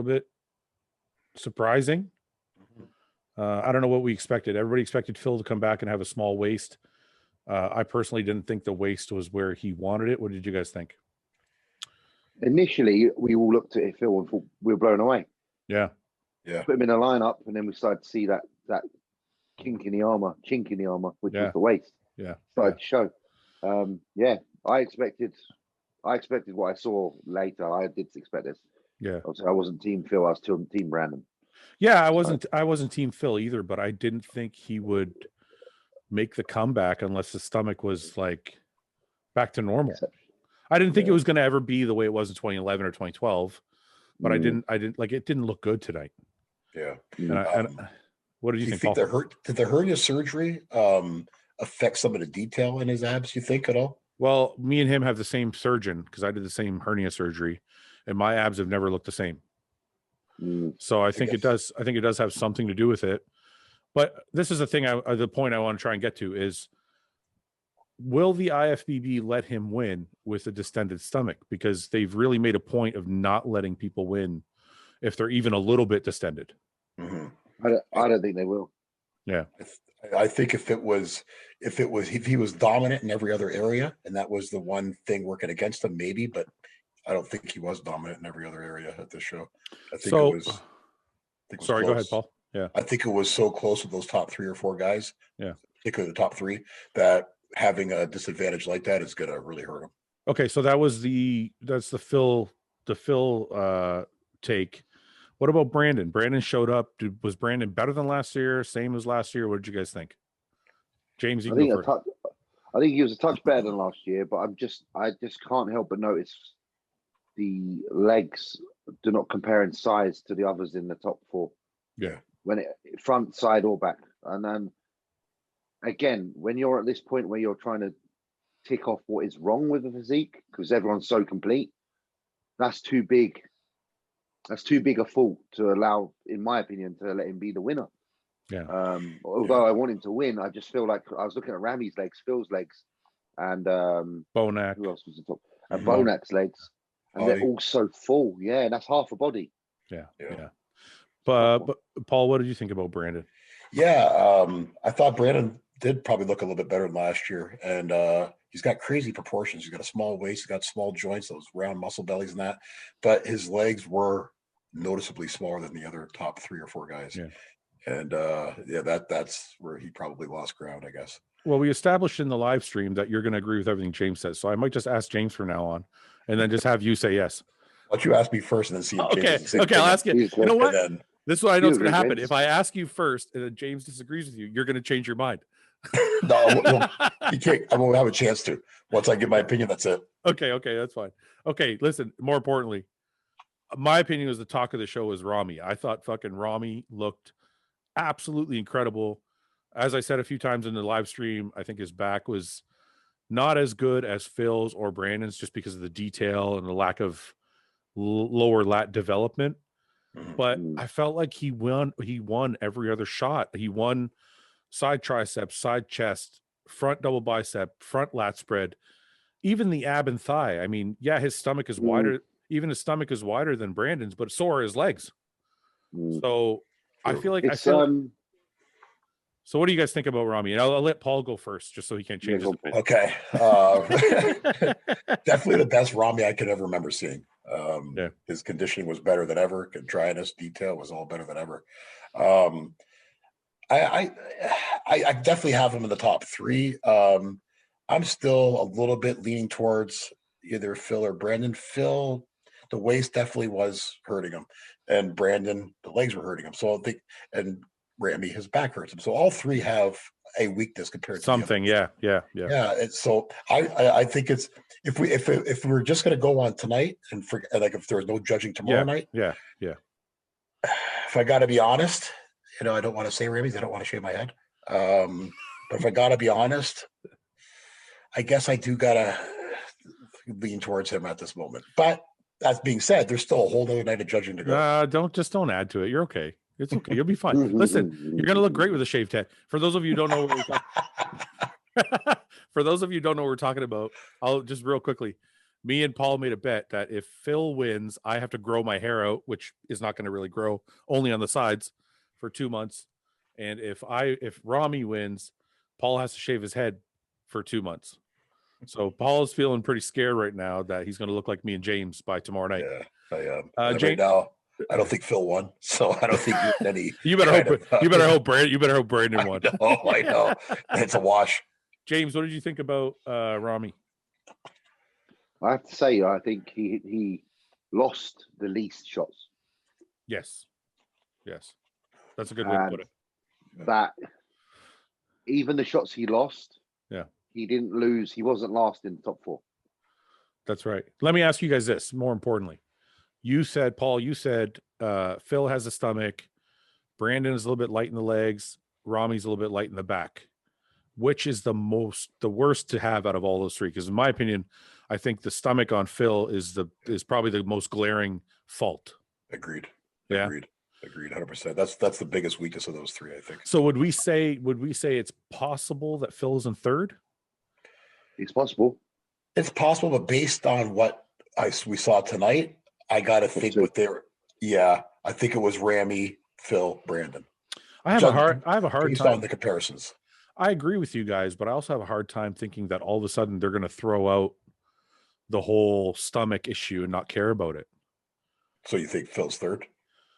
bit surprising. I don't know what we expected. Everybody expected Phil to come back and have a small waist. I personally didn't think the waist was where he wanted it. What did you guys think? Initially, we all looked at Phil and thought we were blown away. Yeah. Put him in a lineup, and then we started to see that chink in the armor, which was the waist. Yeah. Started to show. I expected what I saw later. I did expect this. Yeah. Obviously, I wasn't Team Phil. I was Team Brandon. Yeah, I wasn't Team Phil either, but I didn't think he would make the comeback unless the stomach was like back to normal. I didn't think it was going to ever be the way it was in 2011 or 2012, but I didn't like it. Didn't look good tonight. Yeah. And what did you think? Did the hernia surgery affect some of the detail in his abs? You think at all? Well, me and him have the same surgeon because I did the same hernia surgery, and my abs have never looked the same. So I think it does. I think it does have something to do with it. But this is the thing. The point I want to try and get to is: will the IFBB let him win with a distended stomach? Because they've really made a point of not letting people win if they're even a little bit distended. Mm-hmm. I don't think they will. Yeah, I think if he was dominant in every other area, and that was the one thing working against him, maybe. But I don't think he was dominant in every other area at this show. I think it was. Sorry, close. Go ahead, Paul. Yeah, I think it was so close with those top 3 or 4 guys. Yeah, particularly the top 3, that having a disadvantage like that is going to really hurt him. Okay, so that's the Phil take. What about Brandon? Brandon showed up. Was Brandon better than last year? Same as last year? What did you guys think? James, I think he was a touch better than last year, but I just can't help but notice the legs do not compare in size to the others in the top 4. Yeah, when front, side, or back, and then again, when you're at this point where you're trying to tick off what is wrong with the physique because everyone's so complete, that's too big. That's too big a fault to allow, in my opinion, to let him be the winner. Yeah. Although I want him to win, I just feel like I was looking at Rami's legs, Phil's legs, and Bonac. Who else was the top? And Bonac's legs, and they're all so full. Yeah, that's half a body. Yeah. But Paul, what did you think about Brandon? Yeah, I thought Brandon did probably look a little bit better than last year, and he's got crazy proportions. He's got a small waist, he's got small joints, those round muscle bellies and that, but his legs were noticeably smaller than the other top 3 or 4 guys. Yeah. And that's where he probably lost ground, I guess. Well, we established in the live stream that you're going to agree with everything James says, so I might just ask James from now on, and then just have you say yes. Why don't you ask me first and then see if James Okay, I'll ask you. You know what? This is what I know is going to happen. James. If I ask you first and then James disagrees with you, you're going to change your mind. No, you can't. I won't have a chance to. Once I give my opinion, that's it. Okay, that's fine. Okay, listen, more importantly, my opinion was the talk of the show was Rami. I thought fucking Rami looked absolutely incredible. As I said a few times in the live stream, I think his back was not as good as Phil's or Brandon's just because of the detail and the lack of lower lat development. But I felt like he won every other shot. He won side tricep, side chest, front double bicep, front lat spread, even the ab and thigh. I mean, yeah, his stomach is wider. Even his stomach is wider than Brandon's, but so are his legs. So I feel like So what do you guys think about Rami? And I'll let Paul go first, just so he can't change his opinion. Okay. Definitely the best Rami I could ever remember seeing. His conditioning was better than ever. Dryness, detail was all better than ever. I definitely have him in the top 3. I'm still a little bit leaning towards either Phil or Brandon. Phil, the waist definitely was hurting him, and Brandon, the legs were hurting him. So I think, and Rami, his back hurts him. So all 3 have a weakness compared to something. Yeah. So I think it's if we're just going to go on tonight and like if there's no judging tomorrow night. Yeah. If I got to be honest, I don't want to say Rami's. I don't want to shave my head. But if I got to be honest, I guess I do got to lean towards him at this moment. But that being said, there's still a whole other night of judging to go. Don't add to it. You're okay. It's okay. You'll be fine. Listen, you're going to look great with a shaved head. For those of you who don't know what we're talking about, I'll just real quickly. Me and Paul made a bet that if Phil wins, I have to grow my hair out, which is not going to really grow, only on the sides for 2 months. And if Rami wins, Paul has to shave his head for 2 months. So Paul is feeling pretty scared right now that he's going to look like me and James by tomorrow night. Yeah, I am. James, right now, I don't think Phil won, so I don't think any. You better hope Brandon won. I know. It's a wash. James, what did you think about Rami? I have to say, I think he lost the least shots. Yes, that's a good way to put it. That even the shots he lost, he didn't lose. He wasn't last in the top 4. That's right. Let me ask you guys this. More importantly, Paul, you said Phil has a stomach, Brandon is a little bit light in the legs, Rami's a little bit light in the back. Which is the worst to have out of all those three? Because in my opinion, I think the stomach on Phil is probably the most glaring fault. Agreed. Yeah. Agreed. 100%. That's the biggest weakness of those three, I think. So would we say it's possible that Phil is in third? It's possible. It's possible, but based on what we saw tonight, I got to think I think it was Rami, Phil, Brandon. I have a hard based time on the comparisons. I agree with you guys, but I also have a hard time thinking that all of a sudden they're going to throw out the whole stomach issue and not care about it. So you think Phil's third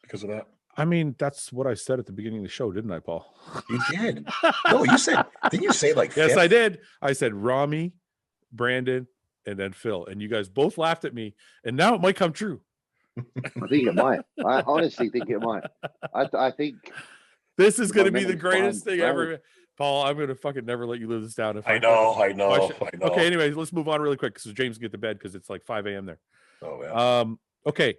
because of that? I mean, that's what I said at the beginning of the show, didn't I, Paul? You did. No, you said, didn't you say like Yes, fifth? I did. I said Rami, Brandon, and then Phil. And you guys both laughed at me. And now it might come true. I think it might. I honestly think it might. I think this is going to be the greatest thing ever. Paul, I'm going to fucking never let you live this down. I know. Okay, anyways, let's move on really quick because James can get to bed because it's like 5 a.m. there. Oh, yeah. Okay.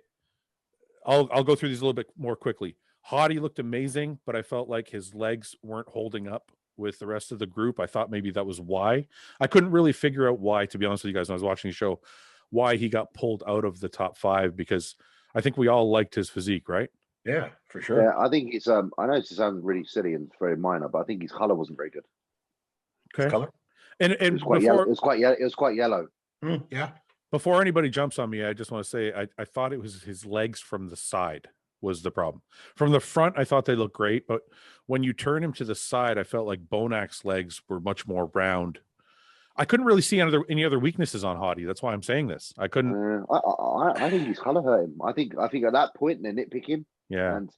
I'll go through these a little bit more quickly. Hadi looked amazing, but I felt like his legs weren't holding up with the rest of the group. I thought maybe that was why. I couldn't really figure out why, to be honest with you guys, when I was watching the show, why he got pulled out of the top 5, because I think we all liked his physique, right? Yeah, for sure. Yeah, I think it's I know it sounds really silly and very minor, but I think his color wasn't very good. Okay. His color? And it was quite yellow. It was quite yellow. Yeah. Before anybody jumps on me, I just want to say I thought it was his legs from the side was the problem. From the front, I thought they looked great, but when you turn him to the side, I felt like Bonak's legs were much more round. I couldn't really see any other weaknesses on Hadi. That's why I'm saying this. I couldn't. I think his color hurt him. I think at that point they nitpick him. Yeah. And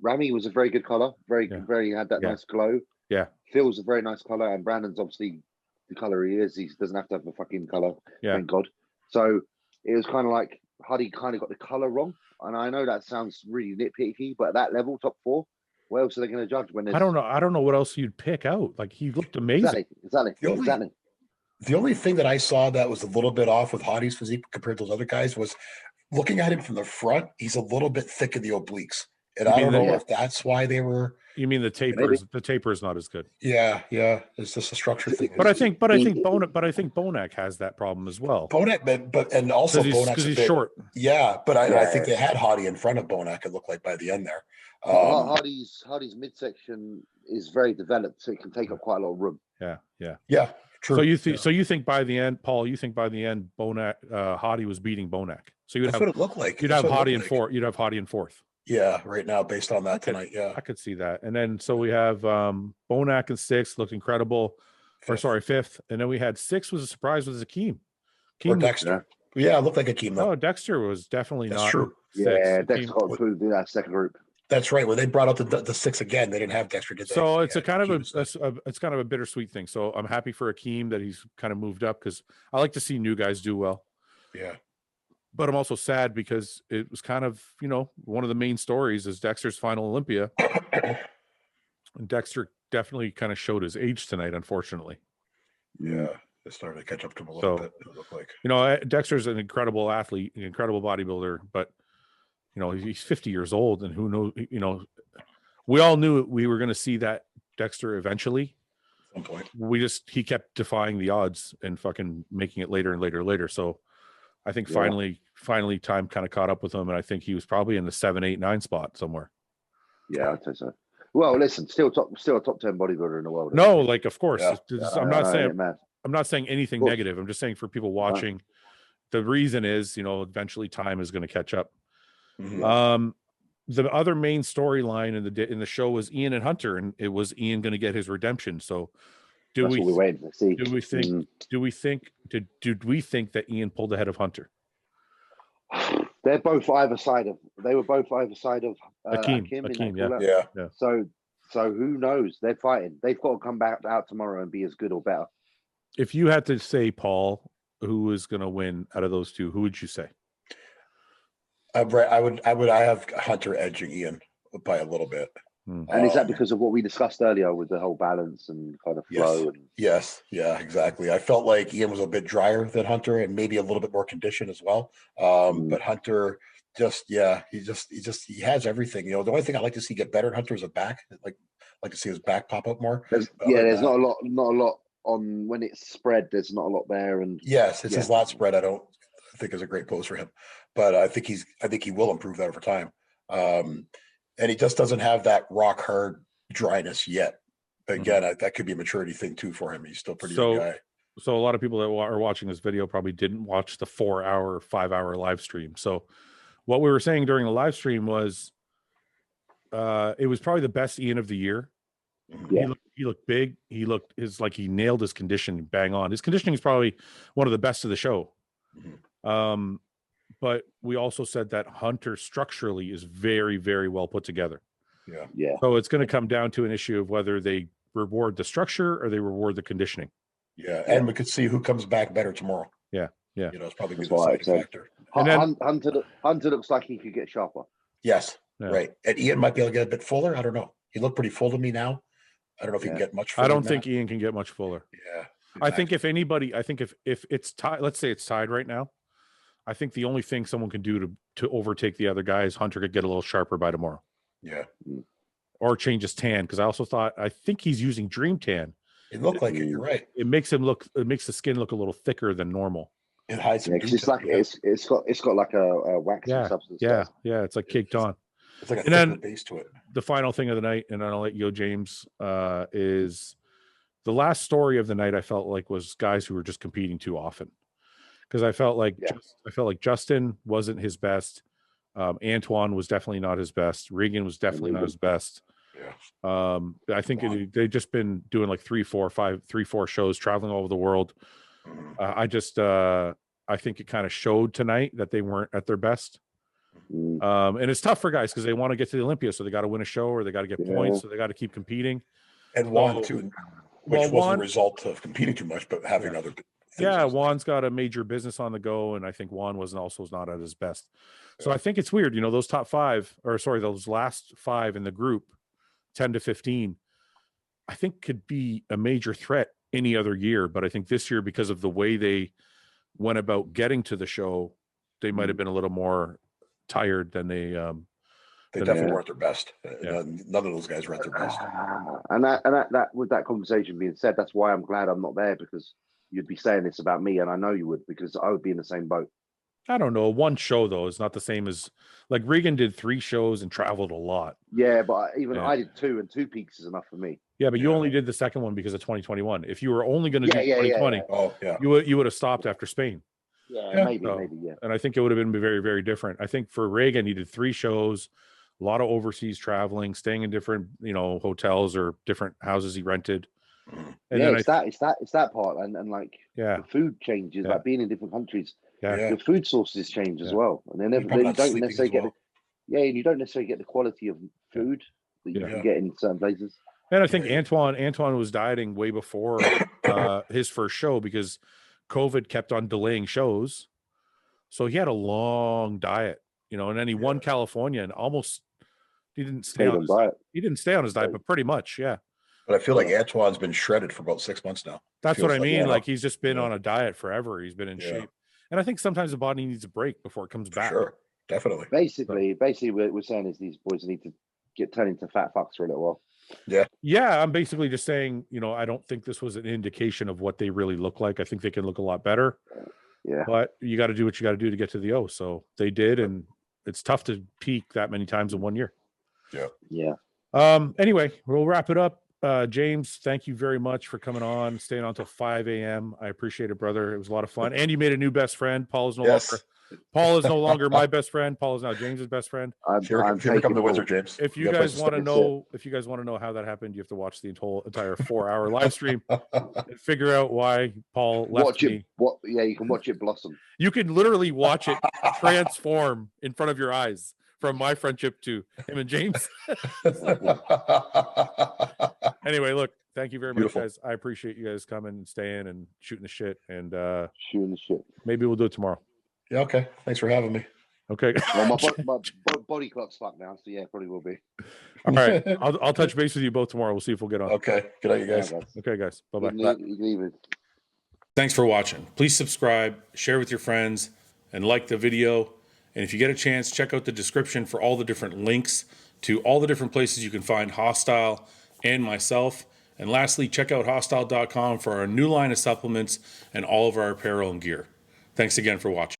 Rami was a very good color. Very had that nice glow. Yeah. Phil's a very nice color, and Brandon's obviously the color he is. He doesn't have to have a fucking color. Yeah. Thank God. So it was kind of like Hadi kind of got the color wrong. And I know that sounds really nitpicky, but at that level, top 4, what else are they going to judge when there's... I don't know what else you'd pick out. Like, he looked amazing. Exactly. The only thing that I saw that was a little bit off with Hadi's physique compared to those other guys was looking at him from the front, he's a little bit thick in the obliques. And I don't know if that's why they were... You mean the taper? The taper is not as good. Yeah. It's just a structure thing. But I think Bonak has that problem as well. Bonak, but and also because he's short. Yeah, but I think they had Hadi in front of Bonak. It looked like by the end there. Hadi's midsection is very developed, so it can take up quite a lot of room. Yeah. True. So you think by the end, Paul? You think by the end, Hadi was beating Bonak? So that's what it looked like. You'd have Hadi in fourth. You'd have Hadi in fourth. Yeah, right now, based on that tonight, I could see that. And then so we have Bonak in 6th, looked incredible. Fifth. And then we had 6 was a surprise with Akeem. Or Dexter. Yeah, it looked like Akeem though. Oh, Dexter was definitely That's not. True. 6. Yeah, Dexter got included in that second group. That's right. When they brought out the 6 again, they didn't have Dexter, did they? So it's kind of a bittersweet thing. So I'm happy for Akeem that he's kind of moved up because I like to see new guys do well. Yeah. But I'm also sad because it was kind of, one of the main stories is Dexter's final Olympia. And Dexter definitely kind of showed his age tonight, unfortunately. Yeah, they started to catch up to him a little bit, it looked like. Dexter's an incredible athlete, an incredible bodybuilder, but, he's 50 years old, and who knows, we all knew we were going to see that Dexter eventually. At some point. He kept defying the odds and fucking making it later and later. So I think finally time kind of caught up with him, and I think he was probably in the 7, 8, 9 spot somewhere. Yeah, I'd say so. Well, listen, still a top 10 bodybuilder in the world. No, like of course. Yeah. I'm not saying anything negative. I'm just saying for people watching, the reason is, eventually time is going to catch up. Mhm. The other main storyline in the show was Ian and Hunter, and it was Ian going to get his redemption. So do That's we what we're waiting to see. do we think Mm. did we think that Ian pulled ahead of Hunter? They're both either side of. They were both either side of Akeem, in that yeah. call-out. Yeah. So who knows? They're fighting. They've got to come back out tomorrow and be as good or better. If you had to say, Paul, who is going to win out of those two, who would you say? I have Hunter edging Ian by a little bit. And is that because of what we discussed earlier with the whole balance and kind of flow? Yes. Yeah, exactly. I felt like Ian was a bit drier than Hunter and maybe a little bit more conditioned as well. But Hunter he has everything. The only thing I'd like to see get better in Hunter is a back. Like to see his back pop up more. There's not a lot on when it's spread. There's not a lot there. And yes, it's his lat spread. I don't think is a great pose for him, but I think he will improve that over time. And he just doesn't have that rock hard dryness yet. Again, that could be a maturity thing too for him. He's still pretty young guy. So a lot of people that are watching this video probably didn't watch the 4-hour, 5-hour live stream. So what we were saying during the live stream was it was probably the best Ian of the year. Yeah. He looked big. He nailed his conditioning bang on. His conditioning is probably one of the best of the show. But we also said that Hunter structurally is very, very well put together. Yeah. So it's going to come down to an issue of whether they reward the structure or they reward the conditioning. Yeah. And we could see who comes back better tomorrow. Yeah. It's probably the deciding factor. Hunter looks like he could get sharper. Yes. Yeah. Right. And Ian might be able to get a bit fuller. I don't know. He looked pretty full to me now. I don't know if he can get much fuller. I don't think Ian can get much fuller. Yeah. Exactly. I think if anybody, if it's tied, let's say it's tied right now, I think the only thing someone can do to overtake the other guy is Hunter could get a little sharper by tomorrow. Yeah. Or change his tan, because I think he's using Dream Tan. It looked like it. You're right. It makes the skin look a little thicker than normal. It hides some it's like it's got like a waxy substance. Yeah. It's like caked on. It's like a thicker base to it. The final thing of the night, and I'll let you go, James, is the last story of the night. I felt like was guys who were just competing too often. Because I felt like Justin wasn't his best. Antoine was definitely not his best. Regan was definitely not his best. Yeah. I think they've just been doing like 3, 4 shows, traveling all over the world. I think it kind of showed tonight that they weren't at their best. And it's tough for guys because they want to get to the Olympia, so they got to win a show or they got to get points, so they got to keep competing. And Juan too, which wasn't a result of competing too much, but having other. Juan's got a major business on the go, and I think Juan was not at his best. So I think it's weird, those those last 5 in the group, 10 to 15, I think could be a major threat any other year. But I think this year, because of the way they went about getting to the show, they might have been a little more tired than they definitely weren't their best. None of those guys were at their best. And that with that conversation being said, that's why I'm glad I'm not there, because you'd be saying this about me, and I know you would, because I would be in the same boat. I don't know. One show though is not the same as like Regan did 3 shows and traveled a lot. Yeah, but I did 2, and 2 peaks is enough for me. Yeah, but you only did the second one because of 2021. If you were only going to do 2020, you would have stopped after Spain. Maybe. And I think it would have been very, very different. I think for Reagan, he did 3 shows, a lot of overseas traveling, staying in different, hotels or different houses he rented. And it's that part, and like the food changes, like being in different countries. The food sources change as well, and then you don't necessarily get you don't necessarily get the quality of food that you can get in certain places. And I think Antoine was dieting way before his first show because COVID kept on delaying shows, so he had a long diet, and then he won California and almost he didn't stay on his diet, but pretty much, But I feel like Antoine's been shredded for about 6 months now. That's what I mean. Like he's just been on a diet forever. He's been in shape. And I think sometimes the body needs a break before it comes back. Sure, definitely. Basically, what we're saying is these boys need to turn into fat fucks for a little while. Yeah. I'm basically just saying, I don't think this was an indication of what they really look like. I think they can look a lot better. Yeah. But you got to do what you got to do to get to the O. So they did, and it's tough to peak that many times in 1 year. Yeah. Anyway, we'll wrap it up. James, thank you very much for coming on, staying on till 5 a.m. I appreciate it, brother. It was a lot of fun. And you made a new best friend. Paul is no longer my best friend. Paul is now James's best friend. Here become the wizard, James. If you guys want to know how that happened, you have to watch the entire 4-hour live stream and figure out why Paul left me. You can watch it blossom. You can literally watch it transform in front of your eyes from my friendship to him and James. Anyway, look, thank you very much, guys. I appreciate you guys coming and staying and shooting the shit. And maybe we'll do it tomorrow. Yeah, okay. Thanks for having me. Okay. Well, my body clock's fucked now, so yeah, probably will be. All right. I'll touch base with you both tomorrow. We'll see if we'll get on. Okay. Good night, you guys. Okay, guys. Bye-bye. Good evening. Thanks for watching. Please subscribe, share with your friends, and like the video. And if you get a chance, check out the description for all the different links to all the different places you can find Hostile and myself. And lastly, check out hostile.com for our new line of supplements and all of our apparel and gear. Thanks again for watching.